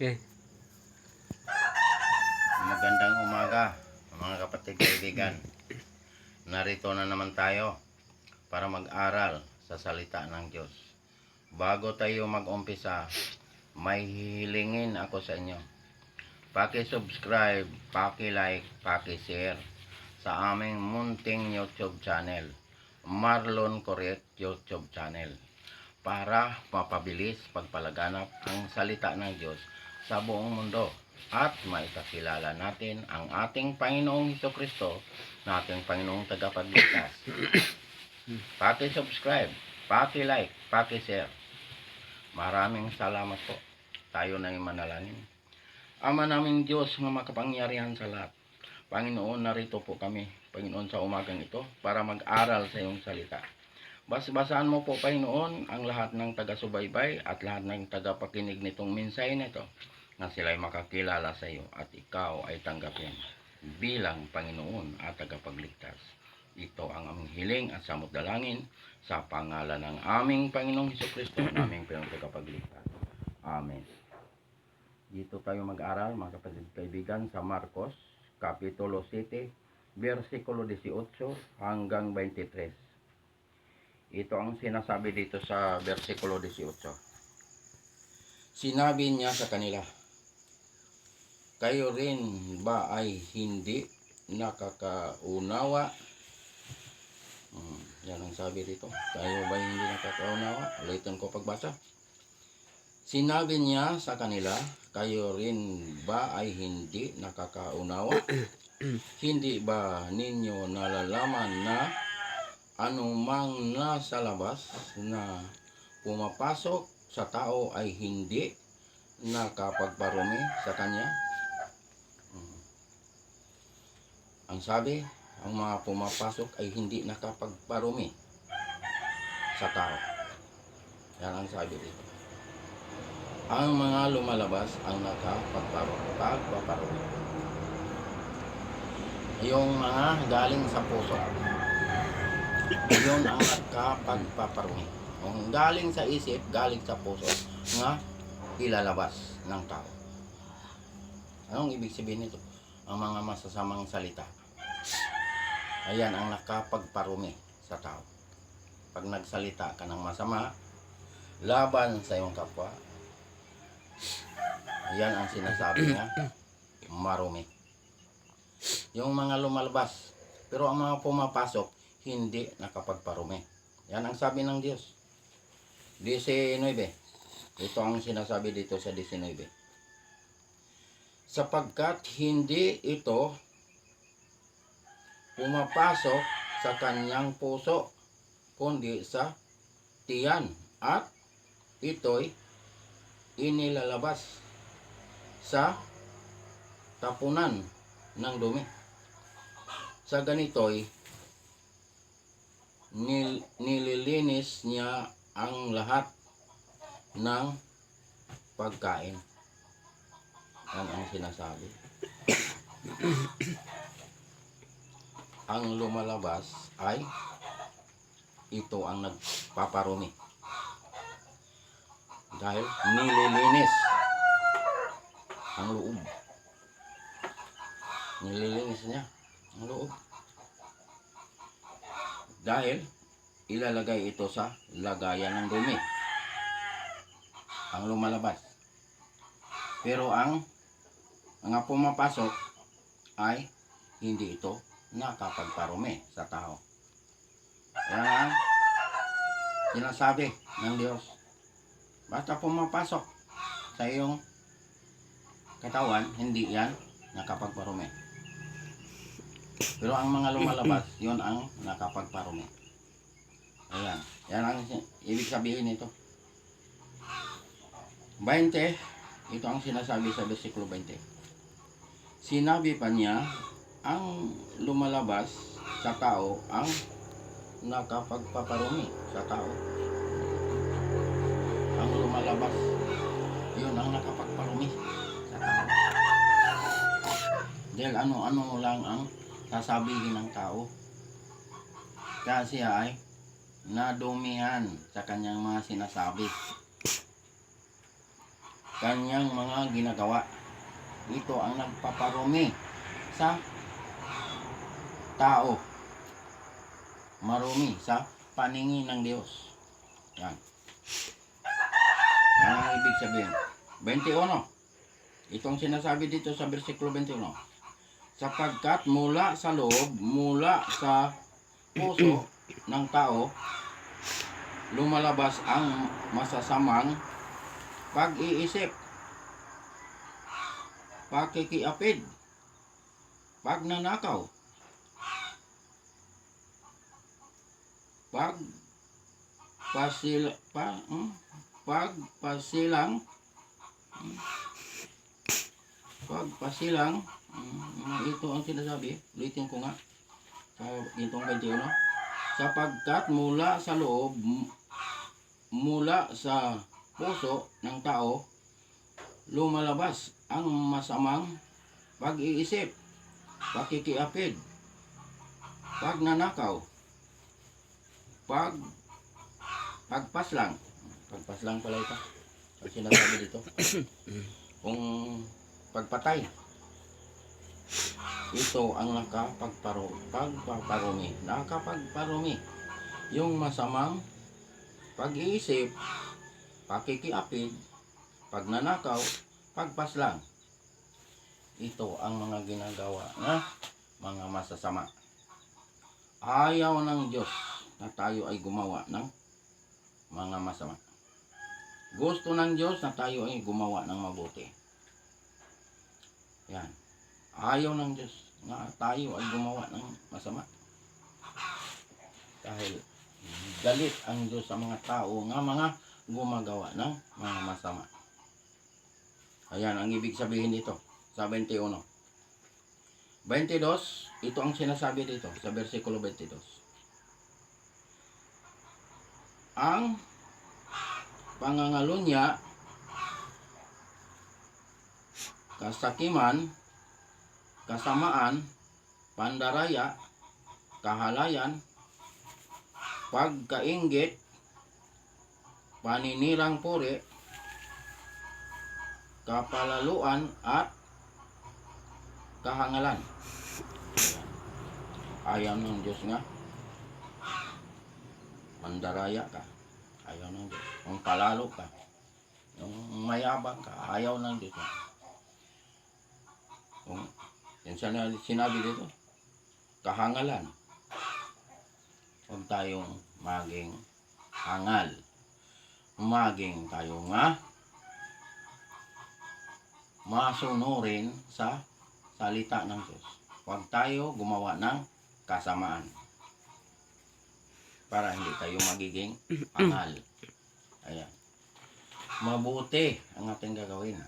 Okay. Magandang umaga, mga kapatid kaibigan. Narito na naman tayo para mag-aral sa salita ng Diyos. Bago tayo mag-umpisa, may hihilingin ako sa inyo. Paki-subscribe, paki-like, paki-share sa aming munting YouTube channel, Marlon Correct YouTube channel, para mapabilis pagpalaganap ang salita ng Diyos sa buong mundo at maipakilala natin ang ating Panginoong Hesukristo na ating Panginoong tagapagligtas. Paki-subscribe, paki-like, paki-share. Maraming salamat po. Tayo na yung manalangin. Ama naming Diyos na makapangyarihan sa lahat, Panginoon, narito po kami, Panginoon, sa umagang ito para mag-aral sa iyong salita. Basbasahan mo po, Panginoon, ang lahat ng taga-subaybay at lahat ng tagapakinig nitong mensahe nito, na sila'y makakilala sa iyo at ikaw ay tanggapin bilang Panginoon at tagapagligtas. Ito ang aming hiling at samot dalangin sa pangalan ng aming Panginoong Hesukristo, aming Panginoong tagapagligtas. Amen. Dito tayo mag-aral, mga kapatid kaibigan, sa Marcos, Kapitulo 7, versikulo 18 hanggang 23. Ito ang sinasabi dito sa versikulo 18. Sinabi niya sa kanila, kayo rin ba ay hindi nakakaunawa? Yan ang sabi dito. Kayo ba hindi nakakaunawa? Ulitin ko pagbasa. Sinabi niya sa kanila, kayo rin ba ay hindi nakakaunawa? Hindi ba ninyo nalalaman na anumang nasa labas na pumapasok sa tao ay hindi nakapagparumi sa kanya? Ang sabi, ang mga pumapasok ay hindi nakapagparumi sa tao. Yan ang sabi dito. Ang mga lumalabas ang nakapagparumi. Yung mga galing sa puso, yun ang nakapagpaparumi. Yung galing sa isip, galing sa puso, nga ilalabas ng tao. Anong ibig sabihin nito? Ang mga masasamang salita. Ayan ang nakapagparumi sa tao. Pag nagsalita ka ng masama laban sa iyong kapwa, ayan ang sinasabi niya, marumi. Yung mga lumalabas, pero ang mga pumapasok, hindi nakapagparumi. Yan ang sabi ng Diyos. 19. Ito ang sinasabi dito sa 19. Sapagkat hindi ito pumapasok sa kanyang puso, kundi sa tiyan, at ito'y inilalabas sa tapunan ng dumi. Sa ganito'y nililinis niya ang lahat ng pagkain. Yan ang sinasabi. Ang lumalabas ay ito ang nagpaparumi. Dahil nililinis ang loob. Nililinis niya ang loob. Dahil ilalagay ito sa lagayan ng dumi. Ang lumalabas. Pero ang mga pumapasok ay hindi ito nakapagparumi sa tao. Yan ang sinasabi ng Diyos. Basta pumapasok sa iyong katawan, hindi yan nakapagparumi. Pero ang mga lumalabas, yun ang nakapagparumi. Ayan. Yan ang ibig sabihin nito. 20. Ito ang sinasabi sa versikulo 20. Sinabi pa niya, ang lumalabas sa tao ang nakapagpaparumi sa tao. Ang lumalabas, yun ang nakapagparumi sa tao. Dahil ano-ano lang ang sasabihin ng tao. Kasi ay nadumihan sa kanyang mga sinasabi. kanyang mga ginagawa. Ito ang nagpaparumi sa tao. Marumi sa paningin ng Diyos. Yan. Yan ang ibig sabihin. 21. Itong sinasabi dito sa versikulo 21. Sapagkat mula sa loob, mula sa puso ng tao, lumalabas ang masasamang pag-iisip, pakikiapid, pagnanakaw, pagpasilang, ito ang sinasabi, ulitin ko nga, sa itong 21, sapagkat mula sa loob, mula sa puso ng tao, lumalabas ang masamang pag-iisip, pakikiapid, pagnanakaw, pagpaslang pala ito ang sinasabi dito, kung pagpatay. Ito ang nakapagparumi yung masamang pag-iisip, pakikiapid, pagnanakaw, pagpaslang. Ito ang mga ginagawa na mga masasama. Ayaw ng Diyos na tayo ay gumawa ng mga masama. Gusto ng Diyos na tayo ay gumawa ng mabuti. Yan. Ayaw ng Diyos na tayo ay gumawa ng masama. Dahil galit ang Diyos sa mga tao nga mga gumagawa ng mga masama. Ayan ang ibig sabihin dito sa 21. 22, ito ang sinasabi dito sa versikulo 22. Ang pangangalunya, kasakiman, kasamaan, pandaraya, kahalayan, pagkainggit, paninirang puri, kapalaluan at kahangalan. Ayaw ng Diyos nga mandaraya ka, ayaw ng Diyos. Kung palalo ka, yung mayabang ka, ayaw ng Diyos. Kung yan sinabi dito, kahangalan, huwag tayong maging hangal, maging tayo nga masunurin sa salita ng Diyos. Huwag tayo gumawa ng kasamaan para hindi tayo magiging angal. Ayan. Mabuti ang ating gagawin.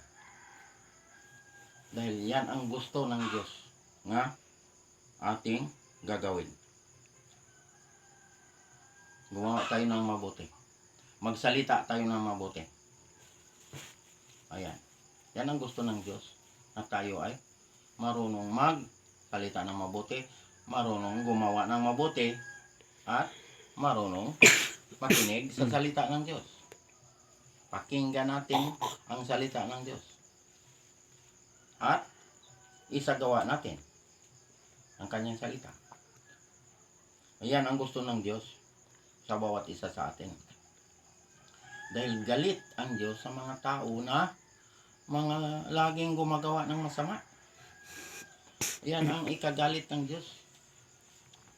Dahil yan ang gusto ng Diyos nga ating gagawin. Gumawa tayo ng mabuti. Magsalita tayo ng mabuti. Ayan. Yan ang gusto ng Diyos, na tayo ay marunong magsalita ng mabuti, marunong gumawa ng mabuti, at marunong makinig sa salita ng Diyos. Pakinggan natin ang salita ng Diyos. At isagawa natin ang kanyang salita. Ayan ang gusto ng Diyos sa bawat isa sa atin. Dahil galit ang Diyos sa mga tao na mga laging gumagawa ng masama. Yan ang ikagalit ng Diyos.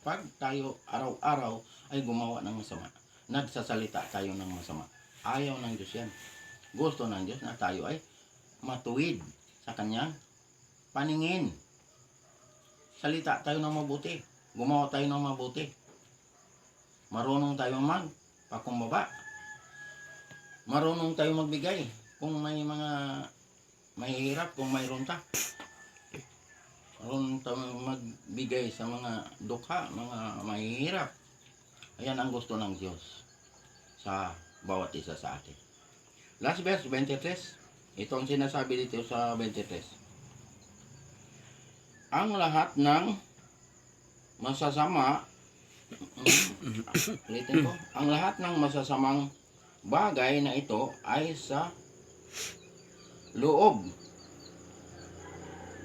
Pag tayo araw-araw ay gumawa ng masama, nagsasalita tayo ng masama, ayaw ng Diyos yan. Gusto ng Diyos na tayo ay matuwid sa kanyang paningin. Salita tayo ng mabuti, gumawa tayo ng mabuti, marunong tayo magpakumbaba, marunong tayo magbigay kung may mga mahihirap, kung mayroon ta. Marunong tayo magbigay sa mga dukha, mga mahihirap. Ayan ang gusto ng Diyos sa bawat isa sa atin. Last verse, 23. Ito ang sinasabi dito sa 23. Ang lahat ng masasama, ulitin ko, ang lahat ng masasamang bagay na ito ay sa loob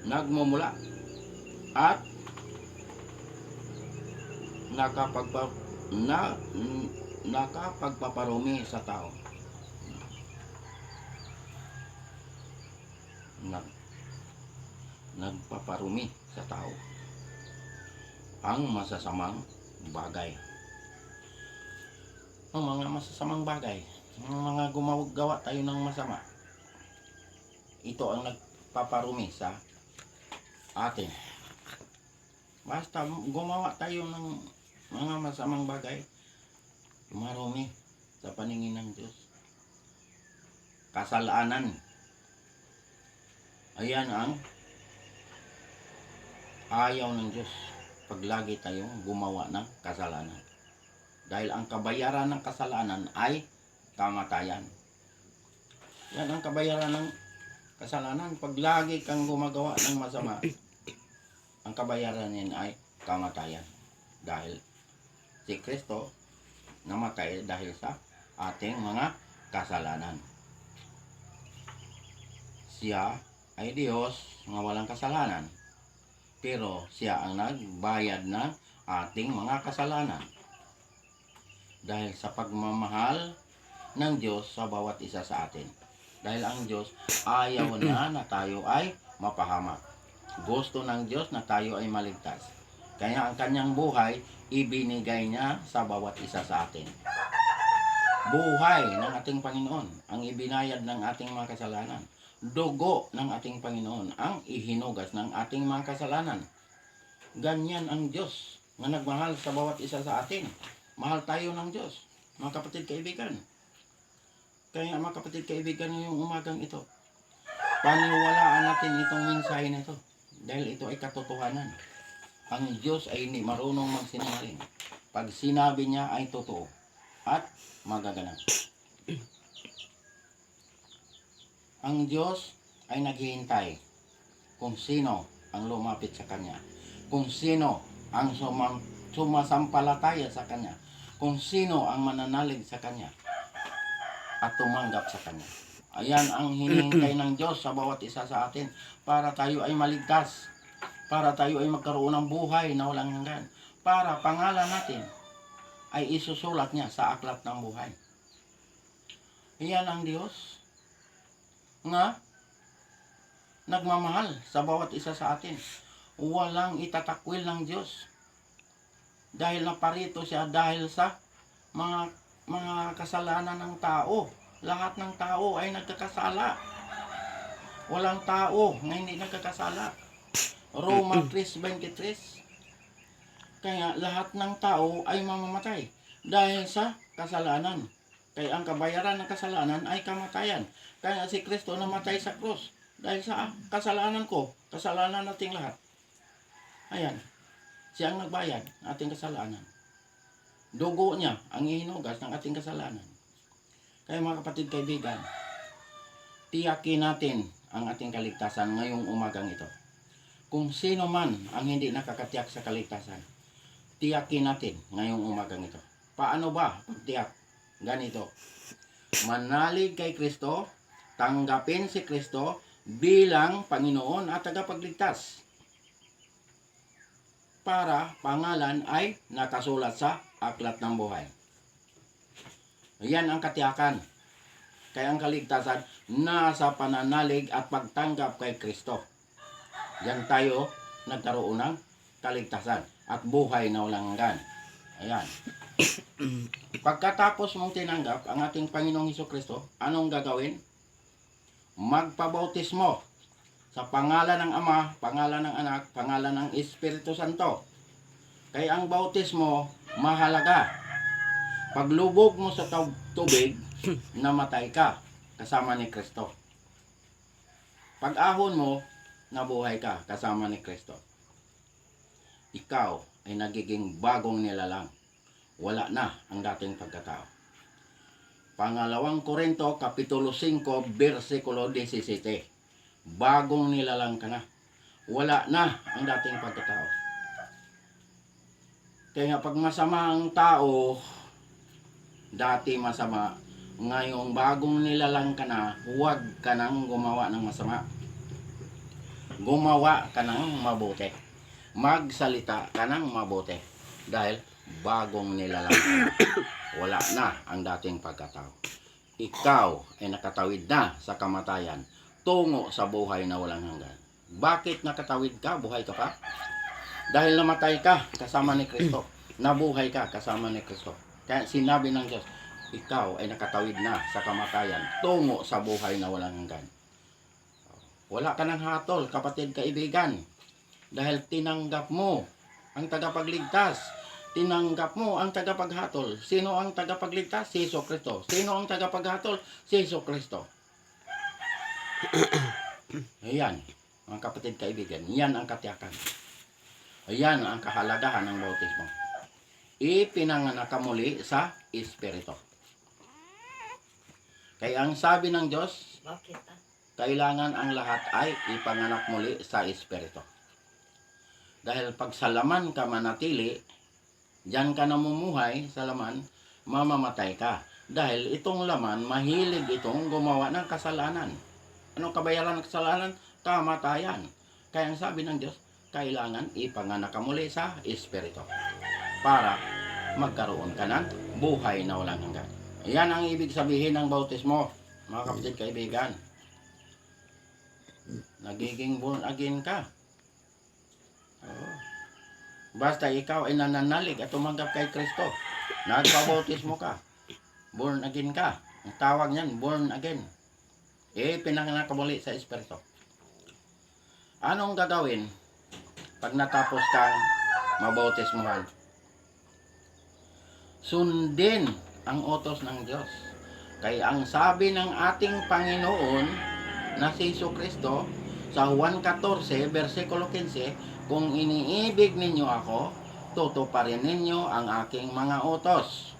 nagmumula at nakapagpaparumi sa tao. Nagpaparumi sa tao ang masasamang bagay. Ang mga masasamang bagay, ang mga gumagawa tayo ng masama, ito ang nagpaparumi sa atin. Basta gumawa tayo ng mga masamang bagay, marumi sa paningin ng Diyos. Kasalanan. Ayan ang ayaw ng Diyos pag lagi tayong gumawa ng kasalanan. Dahil ang kabayaran ng kasalanan ay kamatayan. Yan ang kabayaran ng kasalanan. Pag lagi kang gumagawa ng masama, ang kabayaran niyan ay kamatayan. Dahil si Kristo namatay dahil sa ating mga kasalanan. Siya ay Diyos na walang kasalanan. Pero siya ang nagbayad ng ating mga kasalanan. Dahil sa pagmamahal ng Diyos sa bawat isa sa atin. Dahil ang Diyos ayaw na tayo ay mapahamak. Gusto ng Diyos na tayo ay maligtas. Kaya ang kanyang buhay, ibinigay niya sa bawat isa sa atin. Buhay ng ating Panginoon, ang ibinayad ng ating mga kasalanan. Dugo ng ating Panginoon, ang ihinugas ng ating mga kasalanan. Ganyan ang Diyos na nagmahal sa bawat isa sa atin. Mahal tayo ng Diyos, mga kapatid kaibigan. Kaya mga kapatid kaibigan, ngayong umagang ito, paniwalaan natin itong mensahe na ito. Dahil ito ay katotohanan. Ang Diyos ay hindi marunong magsinungaling. Pag sinabi niya ay totoo at magaganap. Ang Diyos ay naghihintay kung sino ang lumapit sa Kanya. Kung sino ang sumasampalataya sa Kanya. Kung sino ang mananalig sa Kanya at tumanggap sa Kanya. Ayan ang hinihintay ng Diyos sa bawat isa sa atin para tayo ay maligtas. Para tayo ay magkaroon ng buhay na walang hanggan. Para pangalan natin ay isusulat niya sa aklat ng buhay. Iyan ang Diyos nga nagmamahal sa bawat isa sa atin. Walang itatakwil ng Diyos. Dahil naparito siya dahil sa mga kasalanan ng tao. Lahat ng tao ay nagkakasala. Walang tao na hindi nagkakasala. Roma 3:23. Kaya lahat ng tao ay mamamatay dahil sa kasalanan. Kaya ang kabayaran ng kasalanan ay kamatayan. Kaya si Kristo namatay sa krus dahil sa kasalanan ko, kasalanan nating lahat. Ayan, siya ang nagbayad ng ating kasalanan. Dugo niya ang ihinugas ng ating kasalanan. Kaya mga kapatid kaibigan, tiyakin natin ang ating kaligtasan ngayong umagang ito. Kung sino man ang hindi nakakatiyak sa kaligtasan, tiyakin natin ngayong umagang ito. Paano ba pagtiyak? Ganito. Manalig kay Kristo, tanggapin si Kristo bilang Panginoon at tagapagligtas. Para pangalan ay nakasulat sa aklat ng buhay. Yan ang katiyakan. Kaya ang kaligtasan nasa pananalig at pagtanggap kay Kristo. Yan tayo nagkaroon ng kaligtasan at buhay na walang hanggan. Ayan. Pagkatapos mong tinanggap ang ating Panginoong Hesukristo, anong gagawin? Magpabautismo sa pangalan ng Ama, pangalan ng Anak, pangalan ng Espiritu Santo. Kaya ang bautismo mahalaga. Paglubog mo sa tubig, namatay ka kasama ni Kristo. Pag-ahon mo, nabuhay ka kasama ni Kristo. Ikaw ay nagiging bagong nilalang. Wala na ang dating pagkatao. Pangalawang Korinto, Kapitulo 5, versikulo 17. Bagong nilalang ka na. Wala na ang dating pagkatao. Kaya pag masama ang tao, dati masama, ngayong bagong nilalang ka na, huwag ka nang gumawa ng masama. Gumawa ka ng mabuti. Magsalita ka ng mabuti. Dahil bagong nilalang ka na. Wala na ang dating pagkatao. Ikaw ay nakatawid na sa kamatayan tungo sa buhay na walang hanggan. Bakit nakatawid ka? Buhay ka pa? Dahil namatay ka kasama ni Kristo. Nabuhay ka kasama ni Kristo. Kaya sinabi ng Diyos, ikaw ay nakatawid na sa kamatayan tungo sa buhay na walang hanggan. Wala ka ng hatol, kapatid, kaibigan. Dahil tinanggap mo ang tagapagligtas. Tinanggap mo ang tagapaghatol. Sino ang tagapagligtas? Si Hesus Kristo. Sino ang tagapaghatol? Si Hesus Kristo. Ayan, mga kapatid, kaibigan. Yan ang katiyakan. Ayan ang kahalagahan ng bautismo. Ipinanganak ka muli sa Espiritu. Kaya ang sabi ng Diyos, kailangan ang lahat ay ipanganak muli sa Espiritu. Dahil pag sa laman ka manatili, diyan ka namumuhay sa laman, mamamatay ka. Dahil itong laman, mahilig itong gumawa ng kasalanan. Anong kabayaran ng kasalanan? Kamatayan. Kaya ang sabi ng Diyos, kailangan ipanganak ka muli sa Espiritu. Para magkaroon ka ng buhay na walang hanggan. Yan ang ibig sabihin ng bautismo, mga kapatid, kaibigan. Nagiging born again ka. Oo. Basta ikaw ay nananalig at tumanggap kay Kristo. Nagpabautismo ka. Born again ka. Ang tawag niyan, born again. Pinanganak ka muli sa Espiritu. Anong gagawin pag natapos kang mabautismuhan? Sundin ang utos ng Diyos. Kaya ang sabi ng ating Panginoon na si Hesus Kristo sa Juan 14, versikulo 15, kung iniibig ninyo ako, tutuparin ninyo ang aking mga utos.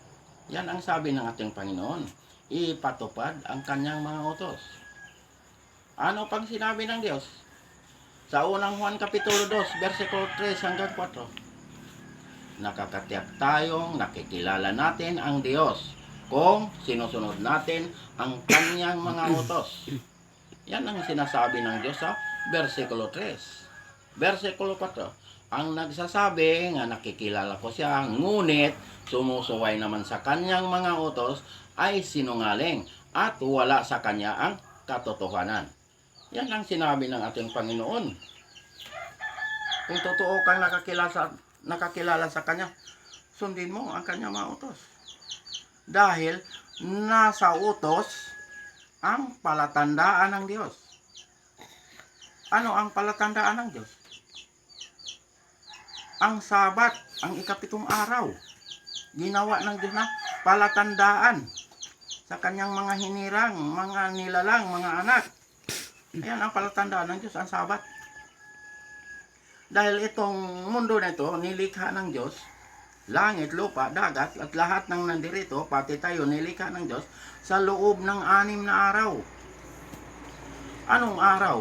Yan ang sabi ng ating Panginoon. Ipatupad ang kanyang mga utos. Ano pang sinabi ng Diyos? Sa unang Juan Kapitulo 2, versikulo 3 hanggang 4. Nakakatiyak tayong nakikilala natin ang Diyos kung sinusunod natin ang kanyang mga utos. Yan ang sinasabi ng Diyos sa versikulo 3. Versikulo 4. Ang nagsasabi nga nakikilala ko siya, ngunit sumusuway naman sa kanyang mga utos ay sinungaling at wala sa kanya ang katotohanan. Yan ang sinabi ng ating Panginoon. Kung totoo kang nakakilala sa kanya, sundin mo ang kanyang mga utos. Dahil nasa utos ang palatandaan ng Diyos. Ano ang palatandaan ng Diyos? Ang Sabat, ang ikapitong araw. Ginawa ng Diyos na palatandaan sa kanyang mga hinirang, mga nilalang, mga anak. Ayan ang palatandaan ng Diyos, ang Sabat. Dahil itong mundo na ito, nilikha ng Diyos, langit, lupa, dagat, at lahat ng nandirito, pati tayo, nilikha ng Diyos sa loob ng 6 na araw. Anong araw?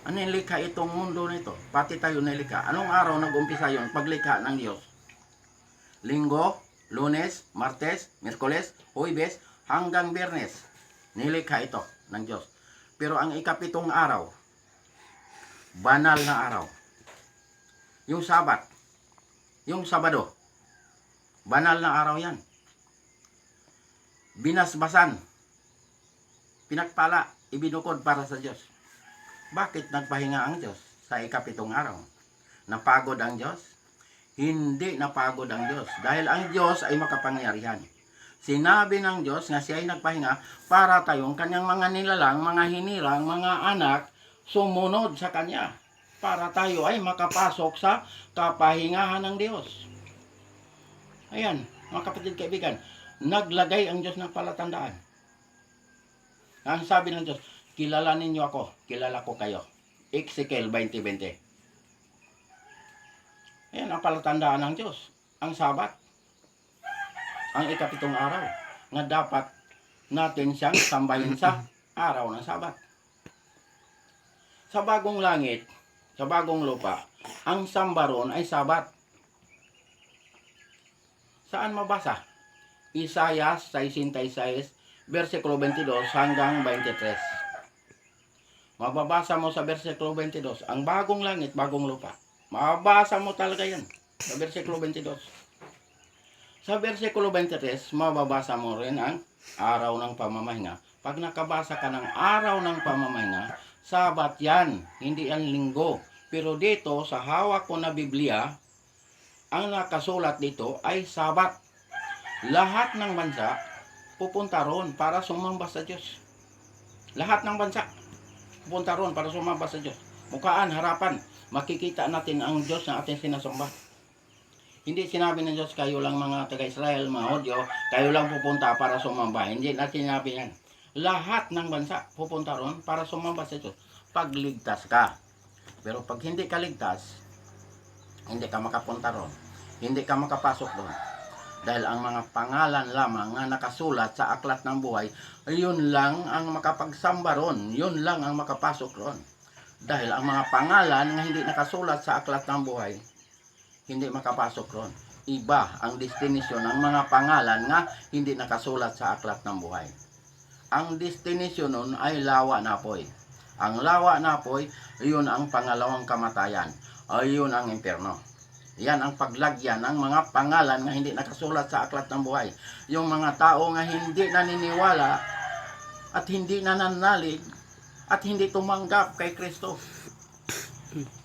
Ano nilikha itong mundo na ito? Pati tayo nilikha. Anong araw nag-umpisa yon? Paglikha ng Diyos. Linggo, Lunes, Martes, Miyerkules, Huwebes, hanggang Biyernes. Nilikha ito ng Diyos. Pero ang ikapitong araw, banal na araw. Yung Sabat, yung Sabado, banal na araw yan. Binasbasan, pinagpala, ibinukod para sa Diyos. Bakit nagpahinga ang Diyos sa ikapitong araw? Napagod ang Diyos? Hindi napagod ang Diyos. Dahil ang Diyos ay makapangyarihan. Sinabi ng Diyos na siya ay nagpahinga para tayong kanyang mga nilalang, mga hinirang, mga anak, sumunod sa kanya. Para tayo ay makapasok sa kapahingahan ng Diyos. Ayan, mga kapatid, kaibigan, naglagay ang Diyos ng palatandaan. Ang sabi ng Diyos, kilala ninyo ako, kilala ko kayo. Ezekiel 20:20. Ayan ang palatandaan ng Diyos. Ang Sabat. Ang ikapitong araw. Nga dapat natin siyang sambahin sa araw ng Sabat. Sa bagong langit, sa bagong lupa, ang samba roon ay Sabat. Saan mabasa? Isaiah 66, versikulo 22 hanggang 23. Mababasa mo sa versikulo 22, ang bagong langit, bagong lupa. Mababasa mo talaga yan sa versikulo 22. Sa versikulo 23, mababasa mo rin ang araw ng pamamahinga. Pag nakabasa ka ng araw ng pamamahinga, Sabat yan, hindi yan linggo. Pero dito, sa hawak ko na Biblia, ang nakasulat dito ay Sabat. Lahat ng bansa pupunta ron para sumamba sa Diyos. Lahat ng bansa pupunta ron para sumamba sa Diyos. Mukhaan, harapan, makikita natin ang Diyos na ating sinasamba. Hindi sinabi ng Diyos, kayo lang mga taga-Israel, mga Hudyo, kayo lang pupunta para sumamba. Hindi natin sinabi yan. Lahat ng bansa pupunta ron para sumamba sa Diyos. Pagligtas ka. Pero pag hindi ka ligtas, hindi ka makapunta ron. Hindi ka makapasok doon. Dahil ang mga pangalan lamang na nakasulat sa aklat ng buhay, yun lang ang makapagsamba ron. Yun lang ang makapasok ron. Dahil ang mga pangalan na hindi nakasulat sa aklat ng buhay, hindi makapasok ron. Iba ang destinasyon ng mga pangalan nga hindi nakasulat sa aklat ng buhay. Ang destinasyon nun ay lawa na poy. Ang lawa na poy, yun ang pangalawang kamatayan. Ayun ang impyerno. Yan ang paglagyan ng mga pangalan nga hindi nakasulat sa aklat ng buhay. Yung mga tao nga hindi naniniwala at hindi nananalig at hindi tumanggap kay Kristo.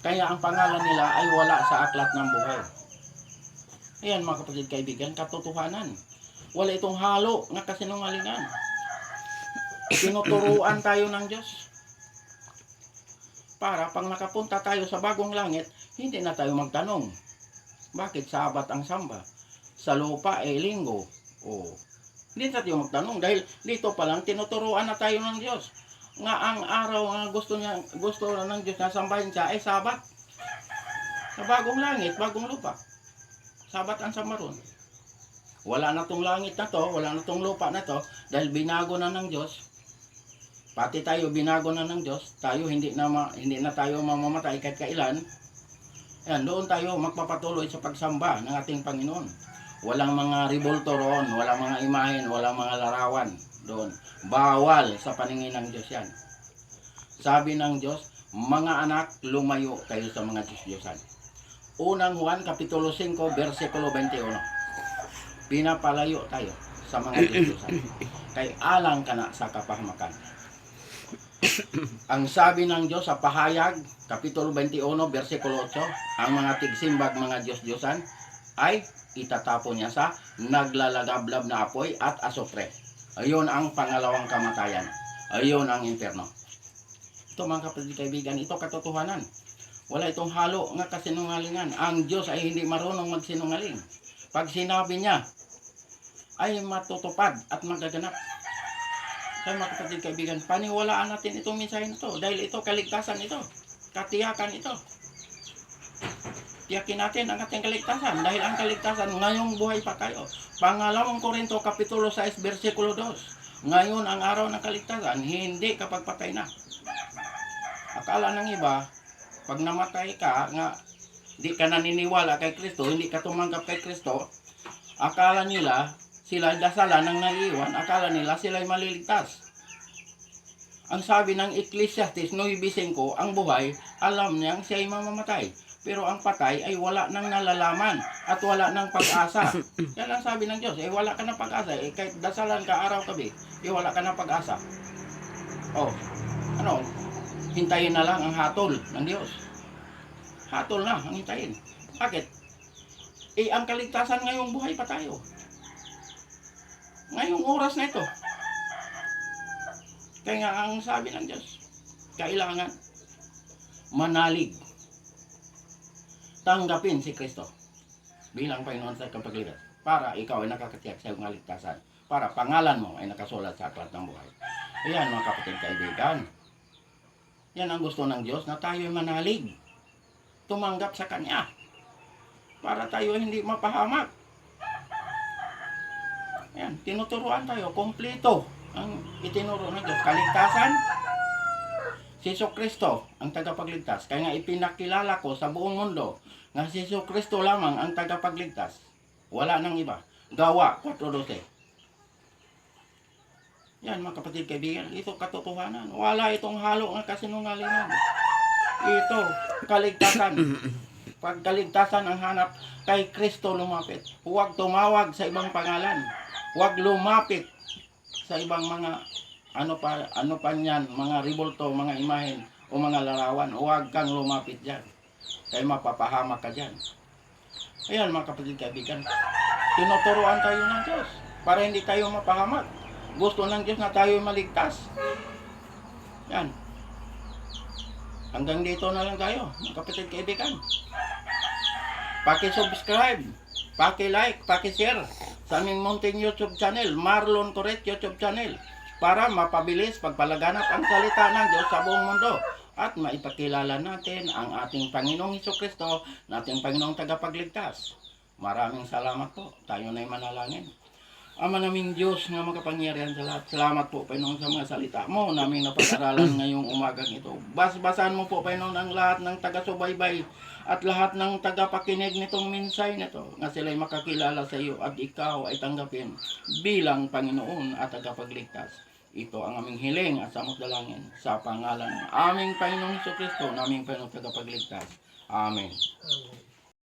Kaya ang pangalan nila ay wala sa aklat ng buhay. Ayan mga kapatid kaibigan, katotohanan. Wala itong halo nga kasinungalingan. Tinuturuan tayo ng Diyos. Para pag nakapunta tayo sa bagong langit, hindi na tayo magtanong. Bakit Sabat ang samba? Sa lupa linggo. Hindi na tayo magtanong dahil dito pa lang tinuturuan na tayo ng Diyos. Nga ang araw nga gusto ng Diyos na sambahin siya ay Sabat. Sa bagong langit, bagong lupa. Sabat ang samba ron. Wala na tong langit na to, wala na tong lupa na to dahil binago na ng Diyos. Pati tayo binago na ng Diyos. Tayo hindi na tayo mamamatay kahit kailan. Yan, doon tayo magpapatuloy sa pagsamba ng ating Panginoon. Walang mga rebulto roon, walang mga imahen, walang mga larawan doon. Bawal sa paningin ng Diyos yan. Sabi ng Diyos, mga anak, lumayo kayo sa mga Diyos-Diyosan. Unang Juan, Kapitulo 5, versikulo 21. Pinapalayo tayo sa mga Diyos-Diyosan. Kay alang ka na sa kapahamakan. Ang sabi ng Diyos sa Pahayag, Kapitulo 21, versikulo 8, ang mga tigsimbag mga Diyos-Diyosan ay itatapon niya sa naglalagablab na apoy at asupre. Ayun ang pangalawang kamatayan. Ayun ang impyerno. Ito mga kapatid kaibigan, ito katotohanan. Wala itong halo nga kasinungalingan. Ang Diyos ay hindi marunong magsinungaling. Pag sinabi niya, ay matutupad at magaganap. Kaya mga kapatid kaibigan, paniwalaan natin itong mensahe na ito. Dahil ito kaligtasan ito. Katiyakan ito. Tiyakin natin ang ating kaligtasan. Dahil ang kaligtasan, ngayong buhay pa tayo. Pangalawang Korinto, Kapitulo 6, versikulo 2. Ngayon ang araw ng kaligtasan, hindi kapag patay na. Akala ng iba, pag namatay ka, nga hindi ka naniniwala kay Kristo, hindi ka tumanggap kay Kristo, akala nila, sila dasalan ng naiiwan, akala nila sila'y maliligtas. Ang sabi ng Ecclesiastes 9:5, ang buhay, alam niyang siya'y mamamatay. Pero ang patay ay wala nang nalalaman at wala nang pag-asa. Yan ang sabi ng Diyos, wala ka ng pag-asa. Kahit dasalan ka araw-gabi, wala ka ng pag-asa. Hintayin na lang ang hatol ng Diyos. Hatol na ang hintayin. Bakit? Ang kaligtasan ngayong buhay pa tayo. Ngayong oras na ito. Kaya nga ang sabi ng Diyos, kailangan manalig. Tanggapin si Kristo bilang Panginoon sa kapagligtas para ikaw ay nakakatiyak sa iyong kaligtasan. Para pangalan mo ay nakasulat sa aklat ng buhay. Ayan mga kapatid kaibigan. Yan ang gusto ng Diyos na tayo ay manalig. Tumanggap sa Kanya. Para tayo hindi mapahamak. Yan, tinuturuan tayo, kompleto ang itinuro ng Diyos. Kaligtasan, si Jesucristo ang tagapagligtas. Kaya nga ipinakilala ko sa buong mundo na si Jesucristo lamang ang tagapagligtas. Wala nang iba. Gawa 4:12. Yan mga kapatid kaibigan, ito katotohanan. Wala itong halo ng kasinungalingan. Ito, kaligtasan. Pag kaligtasan ang hanap, kay Kristo lumapit. Huwag tumawag sa ibang pangalan. Huwag lumapit sa ibang mga ano pa niyan, mga ribulto, mga imahen o mga larawan. Huwag kang lumapit diyan. Kaya mapapahamak ka diyan. Ayan mga kapatid kaibigan, tinuturuan tayo ng Diyos para hindi tayo mapahamak. Gusto ng Diyos na tayo maligtas. Yan. Hanggang dito na lang tayo, mga kapatid kaibigan. Paki-subscribe, paki-like, paki-share sa aming munting YouTube channel, Marlon Corret YouTube channel, para mapabilis pagpalaganap ang salita ng Diyos sa buong mundo at maipakilala natin ang ating Panginoong Hesukristo, nating Panginoong tagapagligtas. Maraming salamat po. Tayo na'y manalangin. Ama naming Diyos nga makapangyarihan sa lahat. Salamat po, Panginoon, sa mga salita mo naming napag-aralan ngayong umagang ito. Basbasan mo po, Panginoon, ang lahat ng taga-subaybay at lahat ng tagapakinig nitong minsay nito nga sila'y makakilala sa iyo at ikaw ay tanggapin bilang Panginoon at tagapagligtas. Ito ang aming hiling at samot dalangin sa pangalan ng aming Panginoong Hesukristo, naming Panginoong tagapagligtas. Amen. Amen.